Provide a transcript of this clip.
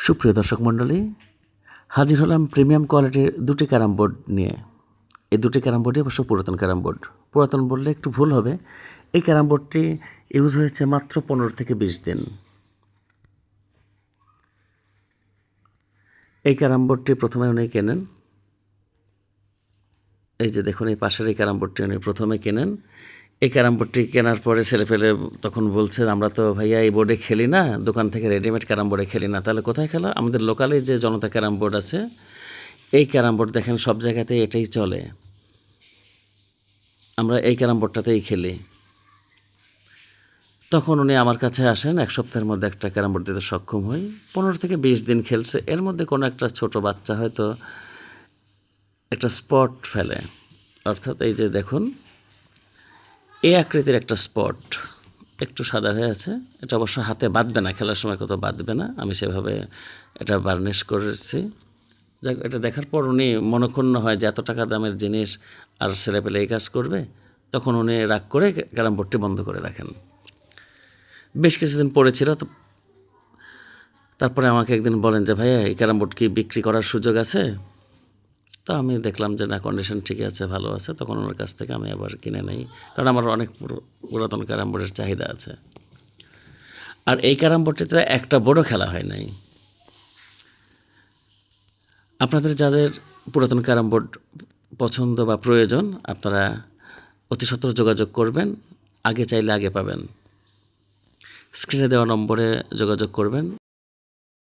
সুপ্রিয় দর্শক মণ্ডলী, হাজির হলাম প্রিমিয়াম কোয়ালিটির দুটি ক্যারাম বোর্ড নিয়ে। এই দুটি ক্যারাম বোর্ডই অবশ্য পুরাতন ক্যারাম বোর্ড। পুরাতন বললে একটু ভুল হবে। এই ক্যারাম বোর্ডটি ইউজ হয়েছে মাত্র 15 থেকে 20 দিন। এই ক্যারাম বোর্ডটি প্রথমে উনি কেনেন। এই যে দেখুন, এই পাশের এই ক্যারাম বোর্ডটি উনি প্রথমে কেনেন। এই ক্যারাম বোর্ডটি কেনার পরে ছেলেপেলে তখন বলছে, আমরা তো ভাইয়া এই বোর্ডে খেলি না, দোকান থেকে রেডিমেড ক্যারাম বোর্ডে খেলি না। তাহলে কোথায় খেলা? আমাদের লোকালে যে জনতা ক্যারাম বোর্ড আছে, এই ক্যারাম বোর্ড দেখেন সব জায়গাতেই এটাই চলে। আমরা এই ক্যারাম বোর্ডটাতেই খেলি। তখন উনি আমার কাছে আসেন, এক সপ্তাহের মধ্যে একটা ক্যারাম বোর্ড দিতে সক্ষম হই। 15 থেকে 20 দিন খেলছে। এর মধ্যে কোনো একটা ছোট বাচ্চা হয়তো একটা স্পট ফেলে, অর্থাৎ এই যে দেখুন, এই আকৃতির একটা স্পট একটু সাদা হয়ে আছে। এটা অবশ্য হাতে বাঁধবে না, খেলার সময় কত বাঁধবে না, আমি সেভাবে এটা বার্নিশ করেছি। যাক, এটা দেখার পর উনি মনক্ষুণ্ণ হয় যে এত টাকা দামের জিনিস আর ছেলেপেলে এই কাজ করবে। তখন উনি রাগ করে ক্যারাম বোর্ডটি বন্ধ করে রাখেন। বেশ কিছুদিন পড়েছিল, তো তারপরে আমাকে একদিন বলেন যে, ভাইয়া এই ক্যারাম বোর্ড কি বিক্রি করার সুযোগ আছে? তো আমি দেখলাম যে না, কন্ডিশন ঠিকই আছে, ভালো আছে। তখন ওনার কাছ থেকে আমি আবার কিনে নেই, কারণ আমার অনেক পুরাতন ক্যারাম বোর্ডের চাহিদা আছে। আর এই ক্যারাম বোর্ডটিতে একটা বোর্ডও খেলা হয় নাই। আপনাদের যাদের পুরাতন ক্যারাম বোর্ড পছন্দ বা প্রয়োজন, আপনারা অতি সত্বর যোগাযোগ করবেন। আগে চাইলে আগে পাবেন। স্ক্রিনে দেওয়া নম্বরে যোগাযোগ করবেন।